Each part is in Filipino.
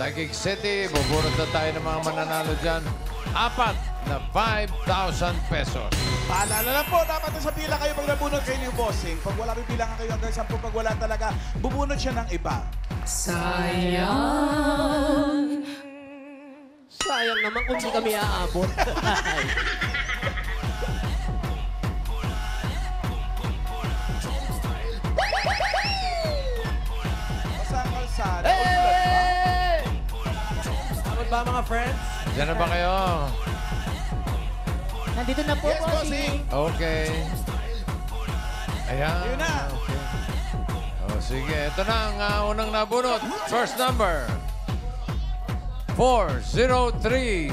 Taguig City. Bubunot na tayo ng mga mananalo dyan. 4 na 5,000 pesos. Paalala lang po, dapat sa pila kayo pag nabunod kayo ng bossing. Pag wala bibilangan kayo hanggang 10, pag wala talaga, bubunod siya ng iba. Sayang. Sayang naman kung di kami aabot. Basta ang kalsada. Hey! Tama ba mga friends? Diyan na ba kayo? Nandito na po, Yes, bossing! Okay. Ayan. Yun na. Okay. O, sige. Ito na ang unang nabunot. First number. 403. 403!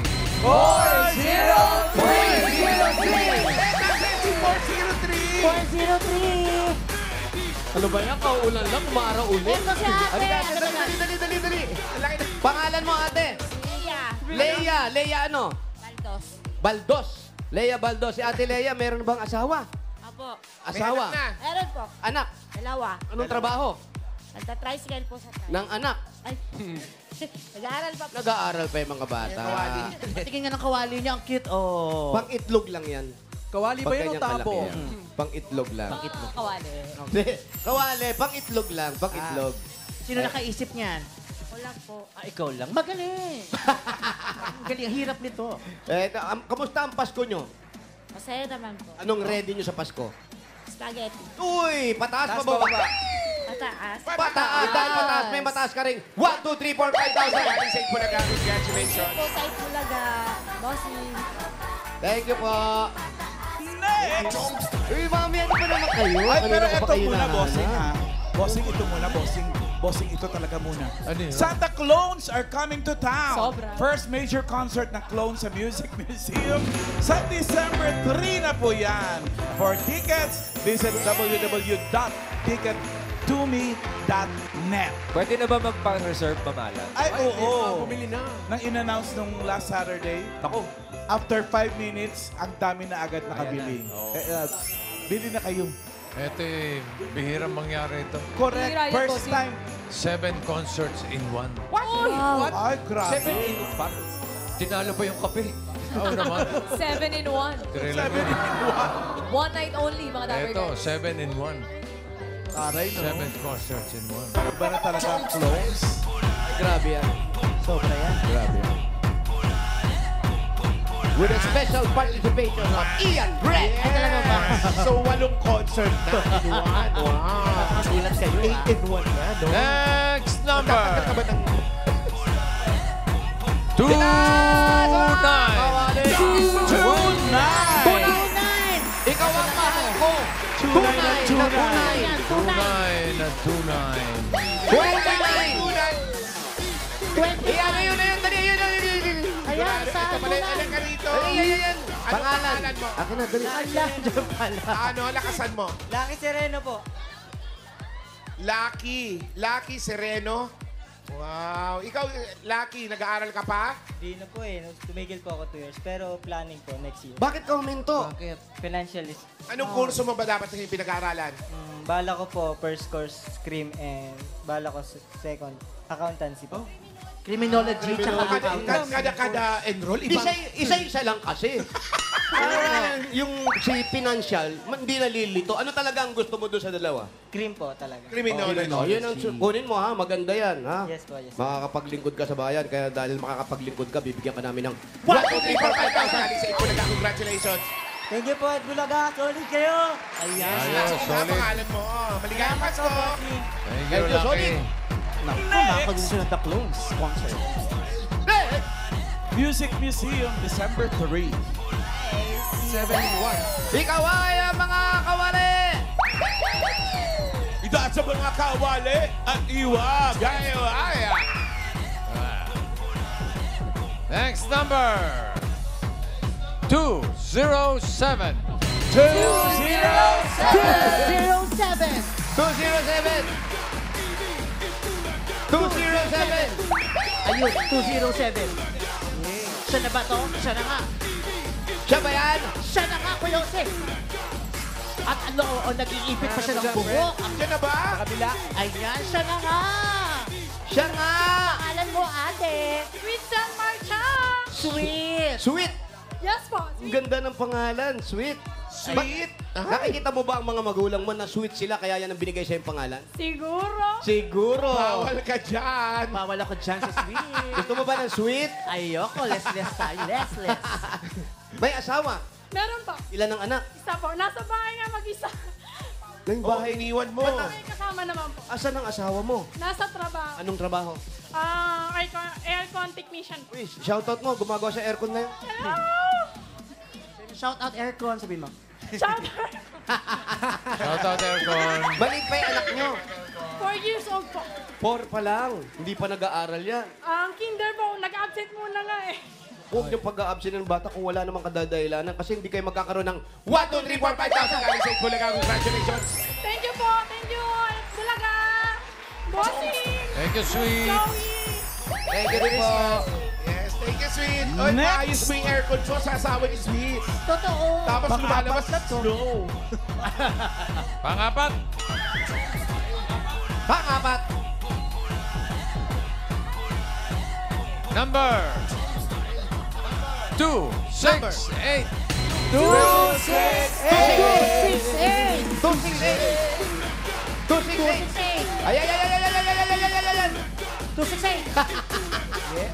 Ano ba yan? Kauulan lang, umaraw ulit. Ito si ate! Dali. Pangalan mo, ate? Leia! Leia ano? Baldos. Baldos. Leia Baldos. Si ate Leia, meron bang asawa? Apo. Asawa? Meron po. Anak? Dalawa. Anong trabaho? Nagta-tricycle po sa tayo. Ng anak? Ay. Nag-aaral pa po. Nag-aaral pa yung mga bata. Tingin nga ng kawali niya. Ang cute, oh. Pang-itlog lang yan. Kawali ba Pag yan o ganyang tabo? kalaki yan. Pang-itlog lang. Kawali. Hindi. Kawali, pang-itlog lang. Pang-itlog. Sino nakaisip niyan? Wala po. Ikaw lang. Magaling. Magaling. Ang hirap nito. Kamusta ang Pasko nyo? Masaya naman po. Anong ready nyo sa Pasko? Spaghetti. Uy! Pataas pa Taas pa ba? baba? Pataas. Pataas! Dahil pataas, may mataas ka rin. 1, 2, 3, 4, 5,000. Galing sa Ipulaga, congratulations. Po sa Itbulaga. Bossing. Thank you po. Next! Uy, mami, ano pa naman kayo? Ay, pero Kanina ko ito pa kayo muna, nahanap. bossing, ha? Bossing, ito muna, bossing. Bossing, ito talaga muna. Ano yun? Santa Clones are coming to town. Sobra. First major concert ng Clones sa Music Museum sa December 3 na po yan. For tickets, visit www.tickettome.net. Pwede na ba magpang-reserve pamalan? Ay, oo. Bumili na. Nang in-announce nung last Saturday, Ako. after 5 minutes, ang dami na agad nakabili. Bili na kayo. Ito bihirang mangyari ito. Correct. First time. 7 concerts in 1. Wow. Ay, grabe. 7 in 1. Tinalo pa yung kape. Oo naman. 7 in 1. Thriller. 7 in 1 night only, mga Dapper Ito, Guys. 7 in 1. 1. Aray, no? 7 concerts in 1. Iba na talaga ang clones. Grabe yan. Sobra yan. Grabe yan. With a special participation of Ian Brett. Ay, talaga ba? So, 8 concert na in 1. Wow. Sulat kayo, 8 in 1 na, no? Next number. Ka ba ng 29. Kawali. 2-9? Ikaw ang mahal ko. Tunay na tunay. Tunay na tunay. 29. 20. Iyan na yun na yun. Dali, yun. Ayan, sa tunay. Ayan. Pangalan. mo? Akin na, dali. Ala, dyan pala. Ano, lakasan mo? Lucky Sereno po. Lucky Sereno. Wow. Ikaw, Lucky, nag-aaral ka pa? Di na po eh. Tumigil po ako 2 years. Pero planning po next year. Bakit ka huminto? Financialist. Anong kurso mo ba dapat na pinag-aaralan? Bala ko po first course scream and bala ko second accountancy po. Criminology, tsaka Kada enroll, ibang... Isa-isa lang kasi. Yung si financial, hindi nalilito. Ano talaga ang gusto mo doon sa dalawa? Cream po talaga. Criminology. Oh, yun ang kunin mo ha, maganda yan ha. Yes po, yes. Makakapaglingkod ka sa bayan, kaya dahil makakapaglingkod ka, bibigyan ka namin ng 1, 2, 3, 4, 5,000. Galing sa Ipulaga, congratulations. Thank you po at Bulaga. Solid kayo. Ayan. Ayos, Ano solid. pangalan mo? Maligayang Pasko. Thank you, Thank you, Lucky. solid. Nakakagod siya ng The Clones concert. Music Museum, December 3. 7 in 1. Ikaw ay mga kawali! Idaan sa mga kawali at iwag. Next number. 207. 207. 207! 207! Ayun, 207. Siya na ba to? Siya na nga. Siya ba yan? Siya na nga, Kuya Jose. At ano, nag-iipit pa siya ng buhok. Yan na ba? Kabila. Ayan, siya na nga. Siya nga! Pangalan mo, ate. Sweet San Marcha! Sweet! Sweet! Yes po. Ang ganda ng pangalan, Sweet. Sweet. Nakikita mo ba ang mga magulang mo na sweet sila kaya yan ang binigay sa'yo yung pangalan? Siguro. Siguro. Bawal ka dyan. Bawal ako dyan sa sweet. Gusto mo ba ng sweet? Ayoko, less tayo. Less. May asawa. Meron po. Ilan ang anak? Isa po. Nasa bahay nga mag-isa. Ngayong Oh, bahay. iniwan mo. May kasama naman po. Asan ang asawa mo? Nasa trabaho. Anong trabaho? Aircon technician po. Uy, shoutout mo. Gumagawa sa aircon na yun. Hello! Shout out aircon, sabihin mo. Shout Shout out, Aircon. Maliit pa yung anak nyo. 4 years old po. 4 pa lang. Hindi pa nag-aaral yan. Ang kinder po, nag-absent muna nga eh. Huwag niyong pag-a-absent ng bata kung wala namang kadadahilanan kasi hindi kayo magkakaroon ng 1, 2, 3, 4, 5,000. Galing sa Bulaga. Congratulations. Thank you po. Thank you. Bulaga. Bossing. Thank you, sweet. Joey. Thank you din po. Yes, thank you, Sweet. Oy, Next. ayos mo yung aircon mo sa asawa ni Sweet. Totoo. Tapos lumalabas na snow. Pangapat. Pangapat. Number 2, 6, 8. 268. Ay, ay, ay, ay, ay, ay, ay, ay, ay, ay, ay, ay. 268.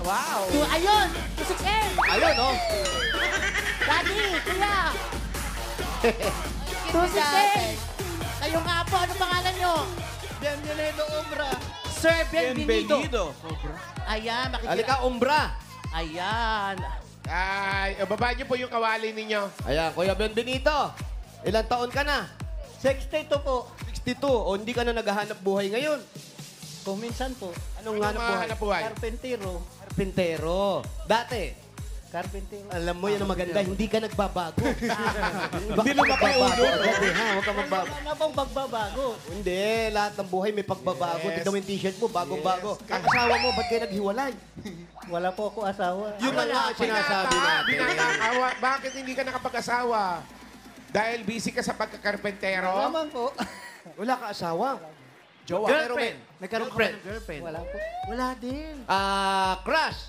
Wow. Ayun! 268! Ayun, oh. Daddy! Kuya! 268! Kayo nga po, ano pangalan nyo? Bienvenido, Umbra. Sir Bienvenido. Bienvenido. Ayan, makikita. Halika, Umbra. Ayan. Ay, baba niyo po yung kawali ninyo. Ayan, Kuya Benbenito. Ilang taon ka na? 62 po. 62. O hindi ka na naghahanap buhay ngayon? Kung minsan po, Anong Anong hanap buhay? hanap buhay? karpentero. Karpintero. Dati, Karpentero. alam mo yan ang maganda, hindi ka nagbabago. Hindi lumaki yung ulo. Agad, eh, ha? Huwag ka magbabago. Wala na pong magbabago. Hindi, lahat ng buhay may pagbabago. Yes. Tignan mo yung t-shirt mo, bagong-bago. Yes. Ang asawa mo, ba't kayo naghiwalay? Wala po ako asawa. Yun na nga ang sinasabi natin. Binata. Bakit hindi ka nakapag-asawa? Dahil busy ka sa pagkakarpentero? Naman po. Wala ka asawa. Jowa. Girlfriend. Nagkaroon ka ng girlfriend. Wala po. Wala din. Crush.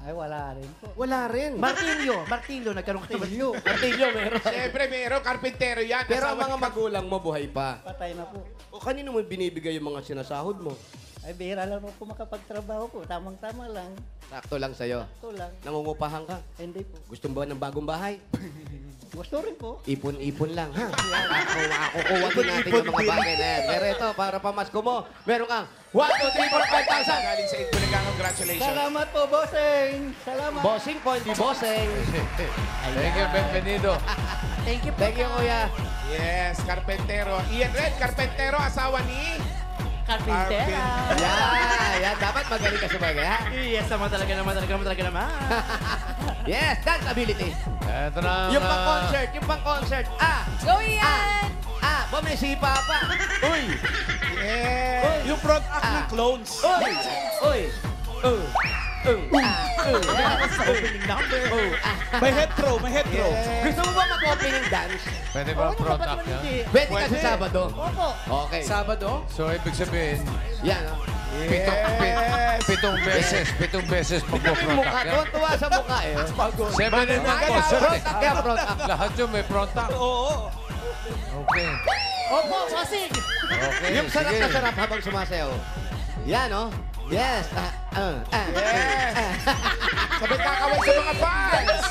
Ay, wala rin po. Wala rin. Martilyo, nagkaroon ka ng Martilyo meron. Siyempre, meron. Karpentero yan. Pero ang Asawa mga ka. magulang mo buhay pa. Patay na po. O kanino mo binibigay yung mga sinasahod mo? Ay, bihira lang po makapagtrabaho po. Tamang-tama lang. Sakto lang sa'yo. Ito lang. Nangungupahan ka. Hindi po. Gusto mo ba ng bagong bahay? Gusto rin po. Ipon-ipon lang, ha? Makukuha din natin yung mga bagay na yan. Pero ito, para pamasko mo, meron kang 1, 2, 3, 4, 5,000. Galing sa Bulaga. Congratulations. Salamat po, bossing! Salamat! Bossing po, hindi bossing. Thank you, Bienvenido. Thank you po. Thank you, kuya. Yes, karpentero. Ian Red, karpentero, asawa ni... Carpintera. Yan. Dapat magaling ka sa bagay, ha? Yes, naman talaga naman. Yes, dance ability. Ito na ang... Yung pang-concert. Go Ian! Bumisipa pa. Uy! Yes. Yung front act ng clones. Uy! Opening number. May head throw, may head throw. Gusto mo ba mag-opening dance? Pwede ba ang front act yan? Pwede ka sa Sabado. Opo. Okay. Sabado? So, ibig sabihin, Yan, oh. pitong beses Yung pagpo-front mukha, act yan. tuwa sa mukha eh. 7 in 1 concert Front eh. act yan, front act. Lahat yun may front act. Oo. Okay. Opo, bossing. Okay, Yung sarap sige. na sarap habang sumasayaw. Yan, oh. Yes. Yes. Sabay kakaway sa mga fans.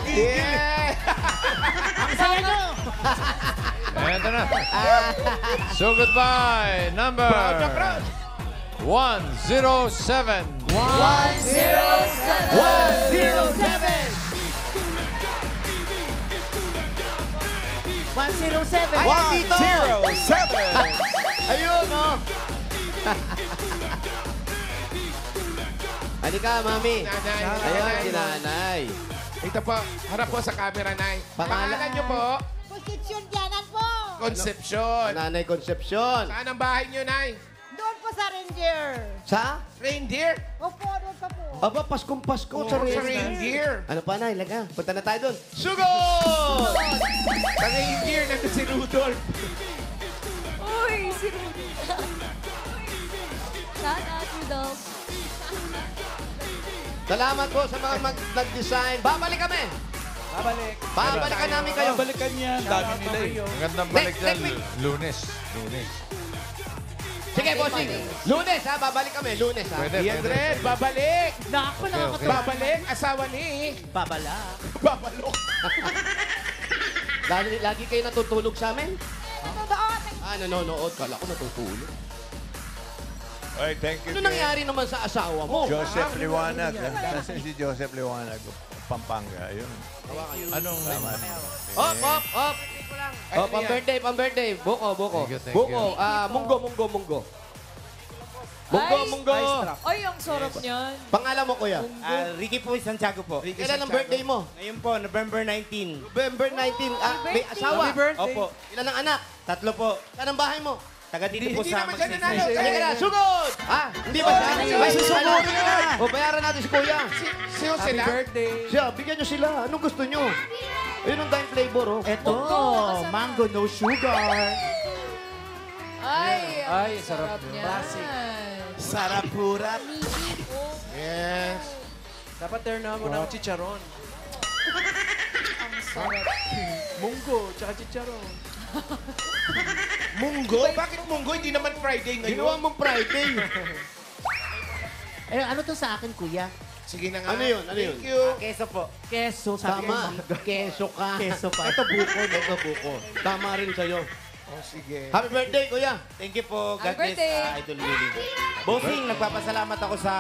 Yes. Ang saya nyo. Ito na. So, goodbye. Number Proud na proud. 107. 107. Ay, dito. 107. Ayun, oh. Halika, mami. Nanay. Ayun, si nanay. Ito po, harap po sa camera, Nay. Pangalan? Pangalan niyo po? Posisyon Dianan po! Concepcion. Nanay Concepcion. Saan ang bahay niyo, Nay? Doon po sa Reindeer. Sa? Reindeer. Opo, doon pa po. Aba, Paskong Pasko sa Sa Reyes. reindeer. Ano pa, Nay? Laga. Punta na tayo doon. Sugod! Sa reindeer, nandun si Rudolph. Uy, si Rudy. Shout out, Rudolph. Salamat po sa mga nag-design. Babalik kami. Babalikan namin kayo. Balikan yan. Dami nila eh. Magandang balik Next dyan. week. Lunes. Sige, bossing. Lunes, ha? Babalik kami. Lunes, ha? Pwede, Ian pwede. Red, babalik! Naku, nakakatawa. Babalik, asawa ni... Babala. Babalok. Lagi kayo natutulog sa amin? Nanonood. Kala ko natutulog. Ay, thank you. Ano nangyari naman sa asawa mo? Joseph Liwanag. Nasaan si Joseph Liwanag? Pampanga. Ayun. Anong Op! Oh, pang-birthday. Buko. Thank you. Buko. Munggo. Munggo. Ay, ang sarap niyan. Pangalan mo, kuya? Ricky po, Santiago po. Kailan ang birthday mo? Ngayon po, November 19. November 19. May asawa? Opo. Ilan ang anak? 3 po. Saan ang bahay mo? Taga dito po Hindi sa naman siya nanalo. Sige ka na, sugod! Hindi ba siya? May sugod na! O, bayaran natin si kuya. Siyo sila. Siya, bigyan nyo sila. Anong gusto nyo? Ayun ang time flavor, oh. Eto, mango, no sugar. Ay, sarap niyan. Sarapurat. Yes. Dapat turn na mo ng chicharon. Ang sarap. Munggo, tsaka chicharon. Munggo? Bakit munggo? Hindi naman Friday Ginawa ngayon. mong Friday. Ano to sa akin, kuya? Sige na nga. Ano yun? Thank you. Keso po. Keso, sabi ko. Tama. Keso ka. Keso pa. Ito buko. Tama rin sa'yo. Oh, sige. Happy birthday, kuya. Thank you po. God Happy bless, birthday. Idol Willie. Bossing, nagpapasalamat ako sa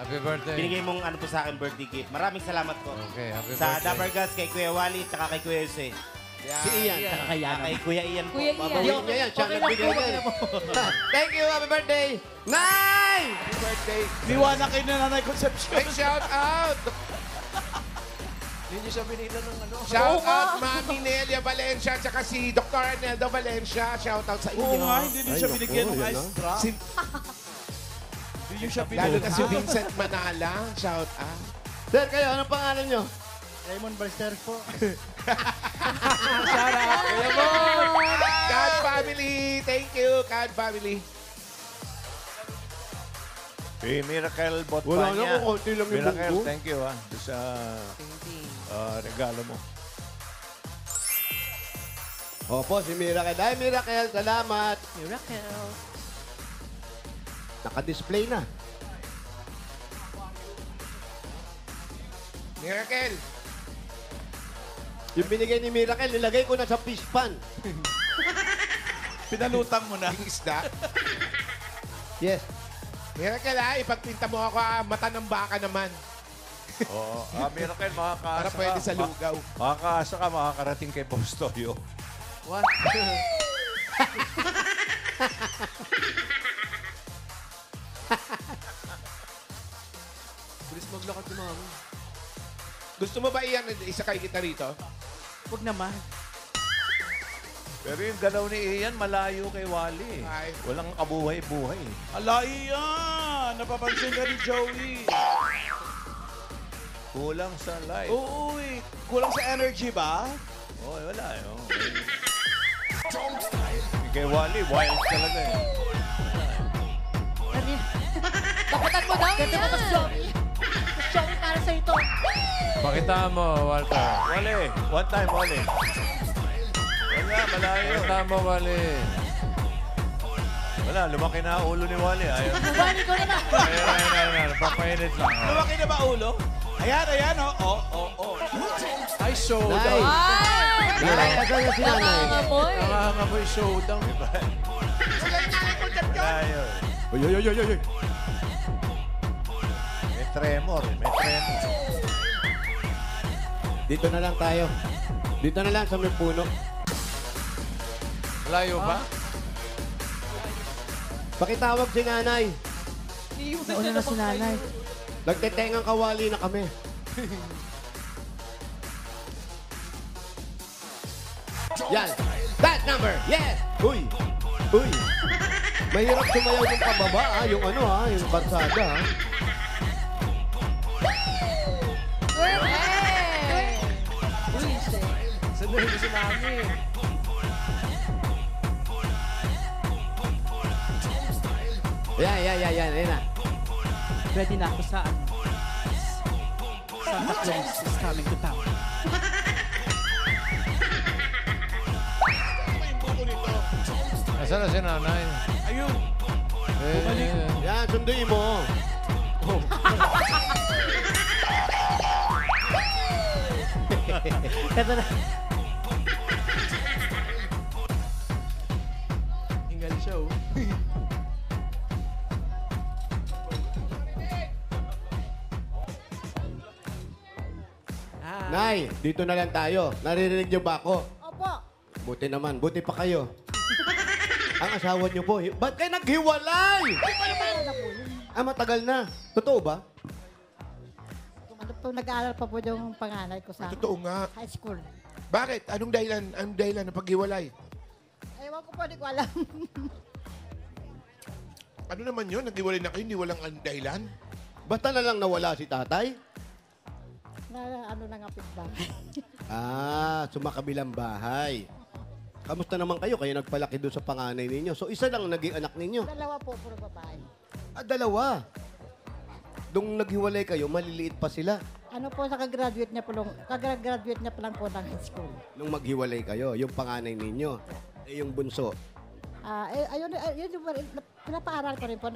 Happy birthday. binigay mong ano po sa akin birthday gift. Maraming salamat po. Okay, happy Sa birthday. Dapper Gods, kay Kuya Wally, at kay Kuya Jose. Si Ian. Kaya Kay Kuya Ian po. Kuya Ian. Babawiin niya yan. Siya Okay lang nagbigay po, yan. Thank you. Happy birthday. Nay! Happy birthday. Liwanag kayo na Nanay Concepcion. Big shout out. Hindi siya binila ng ano. Shout out Mami Nelia Valencia at saka si Dr. Arneldo Valencia. Shout out sa inyo. Oo nga, hindi din siya Ay, binigyan naku, ng yan, ice ah. drop. Si- Hindi niyo siya Lalo binigyan. na si Vincent Manala. Shout out. Sir, kayo, anong pangalan nyo? Raymond Balcer po. God family. Thank you, God family. Si Miracle Botpanya. Wala na ko, konti lang yung Miracle, bungko. thank you doon sa regalo mo. Opo, si Miracle. Ay, Miracle, salamat. Miracle. Naka-display na. Miracle. Yung binigay ni Miracle, nilagay ko na sa fish pan. Pinalutang mo na. Yung isda. Yes. Miracle ipagpinta mo ako mata ng baka naman. Oo. Miracle, makakaasa Para pwede sa lugaw. Makakaasa ka, makakarating kay Boss Toyo. What? Bilis maglakad si mami. Gusto mo ba iyan? Isa kay kita rito? Huwag naman. Pero yung galaw ni Ian, malayo kay Wally. Ay. Walang kabuhay-buhay. Ala, Ian! Napapansin ka ni Joey. Kulang sa life. Oo, kulang sa energy ba? Oo, wala. Oh. Kay Wally, wild talaga eh. Dakutan mo daw Ganda mo yan. to, Joey. Joey, para sa ito. Pakita mo, Walter. Wally, one time, Wally. Wala, malayo. Pakita mo, Wally. Wala, lumaki na ang ulo ni Wally. Ayaw. Bumalik ko na lang. Ayan. Papainit lang. oh. Lumaki na ba ulo? Ayan, oh. Ay, showdown. Nay! Ay! Nay, asan na si nanay? Nangangamoy. Nangangamoy showdown. Malayo. Oy. May tremor. Dito na lang tayo. Dito na lang sa may puno. Layo ba? Pakitawag si nanay. Nauna na si nanay. Nagtetengang kawali na kami. Yan. That number. Yes. Uy. Mahirap sumayaw yung pababa, yung yung barsada, Hey! Uy, Sanay na si mami. Yan na. Ready na ako sa ano. Santa Claus is coming to town. Nasaan na si nanay? Ayun. Yan, sunduin mo. Ito na. Hingal siya, oh. Nay, dito na lang tayo. Naririnig niyo ba ako? Opo. Buti naman. Buti pa kayo. Ang asawa niyo po, ba't kayo naghiwalay? Matagal na. Totoo ba? Ano po, nag-aaral pa po yung panganay ko sa Totoo nga. high school. Bakit? Anong dahilan? Anong dahilan ng paghiwalay? Ewan ko po, di ko alam. Ano naman yun? Naghiwalay na kayo, hindi walang dahilan? Basta na lang nawala si tatay? Na ano nang apit ba? Sumakabilang bahay. Kamusta naman kayo? Kayo nagpalaki doon sa panganay ninyo. So, isa lang ang naging anak ninyo. Dalawa po, puro babae. Dalawa. Nung naghiwalay kayo, maliliit pa sila. Ano po, kakagraduate niya pa lang po ng high school. Nung maghiwalay kayo, yung panganay ninyo. Yung bunso. Ayun, yung pinapaaral ko rin po,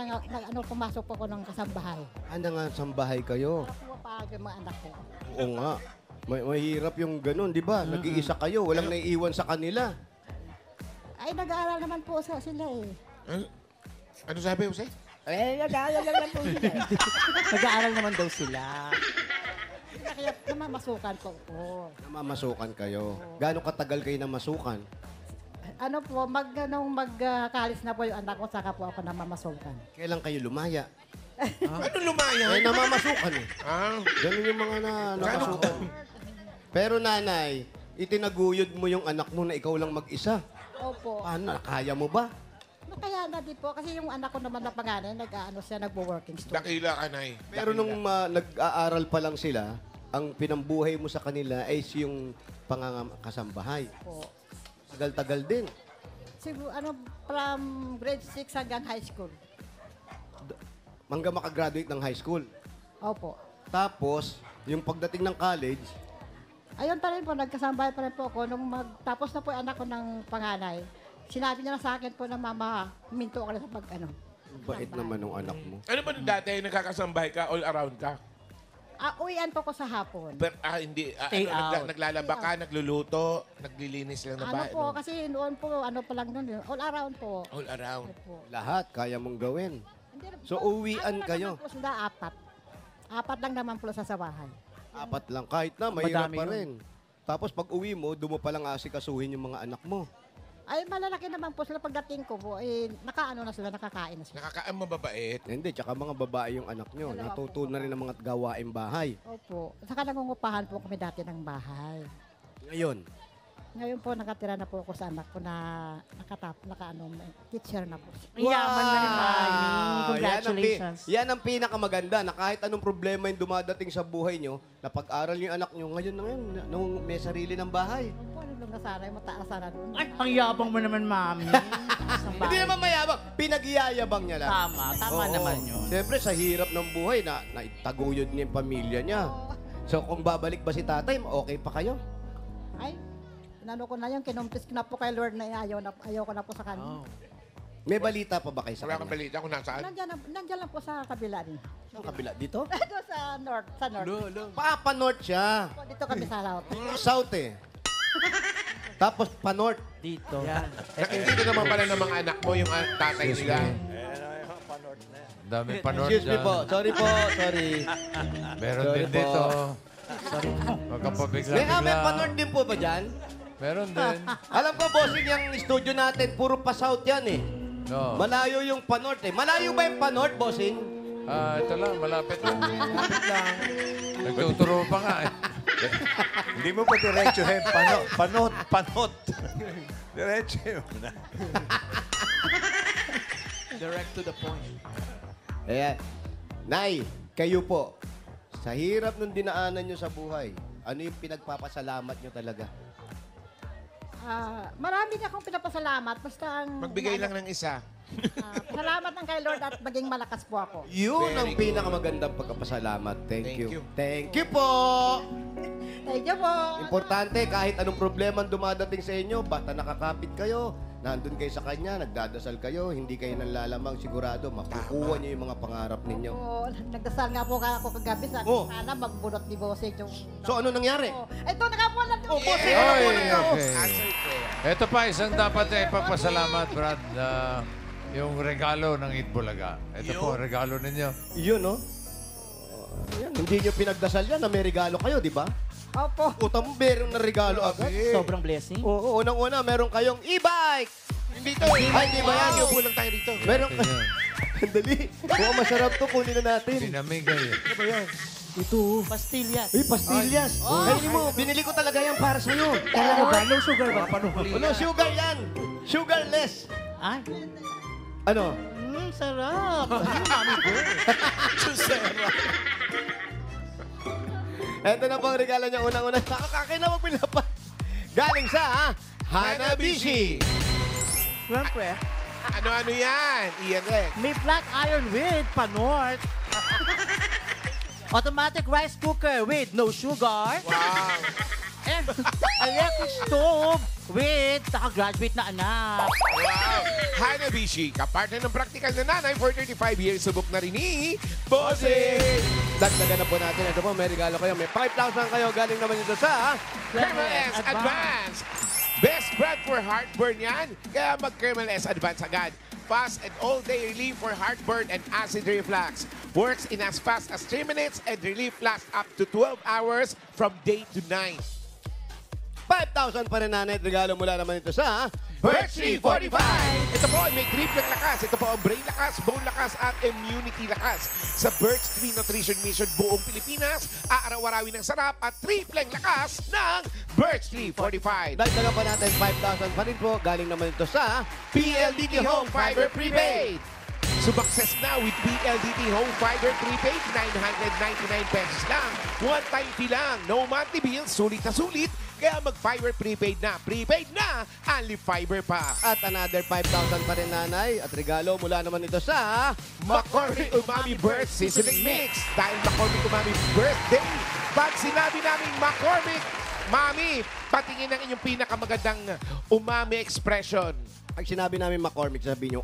pumasok po ako ng kasambahay. Nga, sambahay kayo. Para po mapahag yung mga anak ko. Oo nga. Mahirap yung ganun, di ba? Nag-iisa kayo, walang naiiwan sa kanila. Ay, nag-aaral naman po sila eh. Ano sabi, Jose? Nag-aaral naman po sila eh. Nag-aaral naman daw sila. Kaya namamasukan po ko. Namamasukan kayo. Gaano katagal kayo namasukan? Ano po, magkalis na po yung anak ko, saka po ako namamasukan. Kailan kayo lumaya? Ano lumaya? Namamasukan eh. Ganun yung mga nakasukan. Pero nanay, itinaguyod mo yung anak mo na ikaw lang mag-isa. Opo. Paano? Kaya mo ba? Kaya na din po, kasi yung anak ko naman na panganay, nagwo-working student. Dakila ka, Nay. Pero nung nag-aaral pa lang sila, ang pinambuhay mo sa kanila ay yung pangangakasambahay. Po. Tagal-tagal din. Siguro, from grade 6 hanggang high school. Hanggang makagraduate ng high school. Opo. Tapos, yung pagdating ng college, Ayun pa rin po, nagkasambahay pa rin po ako. Nung tapos na po yung anak ko ng panganay, sinabi niya na sa akin po na mama, huminto ako na sa bait naman ng anak mo. Ano ba nung dati nagkakasambahay ka, all around ka? Uwian po ko sa hapon. Pero, hindi. Stay out. Naglalaba ka, nagluluto, naglilinis lang na Ano ba? po, kasi noon po, pa lang noon, all around po. All around. Opo. Lahat, kaya mong gawin. Hindi, So, uwian kayo? Naman po sila, 4. 4 lang naman po sa bahay. 4 lang. Kahit na, mahirap Madami pa yun. rin. Tapos pag uwi mo, doon mo palang asikasuhin yung mga anak mo. Ay, malalaki naman po sila pagdating ko po. Nakakain na sila. Nakakaang mababait. Hindi, tsaka mga babae yung anak nyo. Dalawa Natuto po. na rin ng mga gawaing bahay. Opo. Saka nangungupahan po kami dati ng bahay. Ngayon, Ngayon po, nakatira na po ako sa anak ko na teacher na po. Ang yaman na ni Mami. Congratulations. Yan ang pinakamaganda na kahit anong problema yung dumadating sa buhay nyo, napag-aral yung anak nyo, ngayon na ngayon, nung may sarili ng bahay. Opo, ano lang na sana, mataas sana doon. Ay, ang yabang mo naman, Mami. Hindi naman mayabang, pinag-iyayabang niya lang. Tama Oo. naman yun. Siyempre, sa hirap ng buhay, naitaguyod niya yung pamilya niya. So, kung babalik ba si tatay, okay pa kayo? Ay, inano ko na yun, kinumpis ko na po kay Lord na ayaw ko na po sa kanya. May balita pa ba kayo sa Wala kang kanya? balita kung nasaan. Nandiyan lang po sa kabila rin. Sa kabila, dito? Doon sa north. Pa-north siya. Po, dito kami sa south. South eh. Tapos pa-north. Dito. Nakikita naman pala ng mga anak mo yung tatay nila. Dami panor Excuse me dyan. po. Sorry po. Sorry. Meron Sorry din po. dito. May Magkapabigla-bigla. pa-north din po ba dyan? Meron din. Alam ko, bossing, yung studio natin, puro pa-south yan eh. No. Malayo yung pa-north eh. Malayo ba yung pa-north, bossing? Ito lang, malapit lang. Malapit lang. Nagtuturo pa nga eh. Hindi mo pa diretsuhin. Panot. Diretso yun. Direct to the point. Ayan. Nay, kayo po, sa hirap nung dinaanan nyo sa buhay, ano yung pinagpapasalamat nyo talaga? Marami na akong pinapasalamat. Basta ang... Magbigay lang ng isa. Salamat ng kay Lord at maging malakas po ako. Yun ang Very good. pinakamagandang pagkapasalamat. Thank Thank you. you. Thank you po. Thank you po. Importante, kahit anong problema ang dumadating sa inyo, basta nakakapit kayo, nandun kayo sa kanya, nagdadasal kayo, hindi kayo nanlalamang, sigurado, makukuha niyo yung mga pangarap ninyo. Oo, nagdasal nga po ako kagabi. Sabi Oh. sana magbunot ni Bossing yung... So ano nangyari? Oh, ito, nakapuan lang. Oh, Bossing, Oy, ano po okay. Ito pa, isang dapat ipapasalamat, Brad. Yung regalo ng Itbulaga. Ito po, regalo ninyo. Yun, no? Ayan, hindi nyo pinagdasal yan na may regalo kayo, di ba? Opo. Utang meron na regalo agad. Sobrang blessing. Oo, unang-una, meron kayong e-bike! Hindi to. Ay, di ba yan? Yung pulang tayo rito. Meron Ito yun. Dali. Mukhang masarap to, kunin na natin. Pinamigay. Ano ba yan? Ito. Pastillas. Uy, pastillas. Kainin mo, binili ko talaga yan para sa'yo. Talaga ba? No sugar ba? Ano, sugar yan. Sugarless. Ay. Ano? Sarap. Ito na po ang regalo niya. Unang-una, nakakakin na magpilapa. Galing sa Hanabishi. Siyempre, Ano-ano yan? Iyan Rex. May flat iron with Panort. Automatic rice cooker with no sugar. Wow. And electric stove with naka-graduate na anak. Wow. Hanabishi, kapartner ng practical na nanay for 35 years. Subok na rin ni Bossing. Dagdagan na po natin. Ito po, may regalo kayo. May 5,000 kayo. Galing naman ito sa Kermal S Advance. Best brand for heartburn yan. Kaya mag-Kermal S Advance agad. Fast and all-day relief for heartburn and acid reflux. Works in as fast as 3 minutes and relief lasts up to 12 hours from day to night. 5,000 pa rin nanay. Regalo mula naman ito sa Birch Tree 45! Ito po ay may grip ng lakas. Ito po ang brain lakas, bone lakas, at immunity lakas. Sa Birch Tree Nutrition Mission buong Pilipinas, aaraw-arawin ng sarap at tripleng lakas ng Birch Tree 45. Dagdagan pa natin 5,000 pa rin po. Galing naman ito sa PLDT Home Fiber Prepaid. Sumakses na with PLDT Home Fiber Prepaid, 999 pesos lang. One-time fee lang, no monthly bills, sulit na sulit. Kaya mag-Fiber Prepaid na. Prepaid na, only fiber pa. At another 5,000 pa rin nanay. At regalo mula naman ito sa McCormick Umami Burst Seasoning Mix. Dahil McCormick Umami Birthday, pag sinabi namin McCormick, Mami, patingin ang inyong pinakamagandang umami expression. Pag sinabi namin McCormick, sabihin nyo,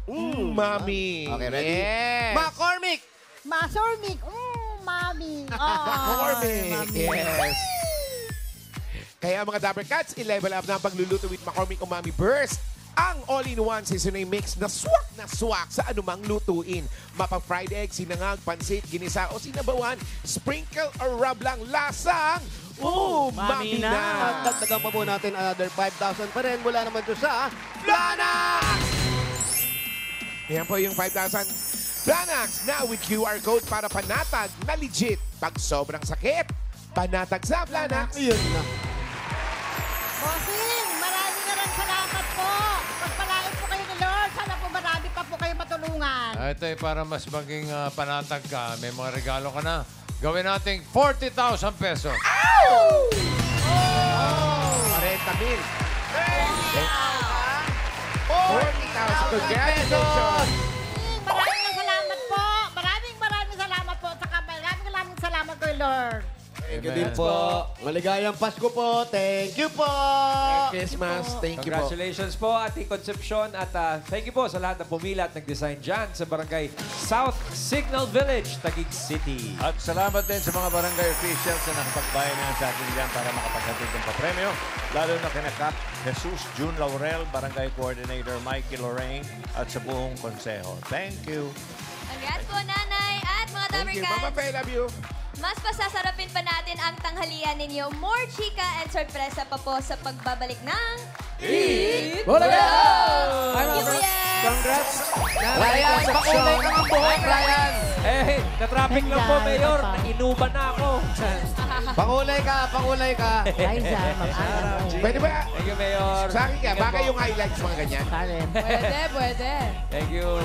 Mami. Okay, ready? Yes. McCormick! Masormic. Mami. McCormick. Yes. Kaya mga Dapper Cats, i-level up na ang pagluluto with McCormick Umami Burst. Ang all-in-one seasoning mix na swak sa anumang lutuin. Mapa-fried egg, sinangag, pansit, ginisa o sinabawan, sprinkle or rub lang lasang Mami Mami na. At na. dagdagan pa po natin another 5,000 pa rin. Mula naman ito sa Planax! Yan po yung 5,000. Planax na with QR code para panatag na legit. Pag sobrang sakit, panatag sa Planax. Yun na. Bossing, maraming salamat po. Pagpalain po kayo ni Lord. Sana po marami pa po kayo matulungan. Ito ay para mas maging panatag ka. May mga regalo ka na. Gawin nating 40,000 pesos. 40,000. 40,000. Congratulations. Maraming salamat po. Maraming salamat po. Saka maraming salamat kay Lord. Thank you din po. Maligayang Pasko po. Thank you po. Christmas. Thank you po. Congratulations po, Ate Concepcion. At thank you po sa lahat ng pumila at nag-design dyan sa barangay South Signal Village, Taguig City. At salamat din sa mga barangay officials na nakapagbayan na sa atin dyan para makapaghatid ng papremyo. Lalo na kina Cap Jesus June Laurel, Barangay Coordinator Mikey Lorraine at sa buong konseho. Thank you. Congrats po, Nanay at mga Thank you. Mama Dabarcats. Faye, love you. Mas pasasarapin pa natin ang tanghalian ninyo. More chika and sorpresa pa po sa pagbabalik ng... Eat Bulaga! Thank you, Kuya. Congrats! Ryan, pakulay ka ng buhok, Ryan! Eh, na-traffic lang po, Mayor. Nainuban na ako. Pakulay ka. Pwede ba? Thank you, Mayor. Sa akin ka, Ingat baka po. yung highlights mga ganyan. Pwede. Thank you.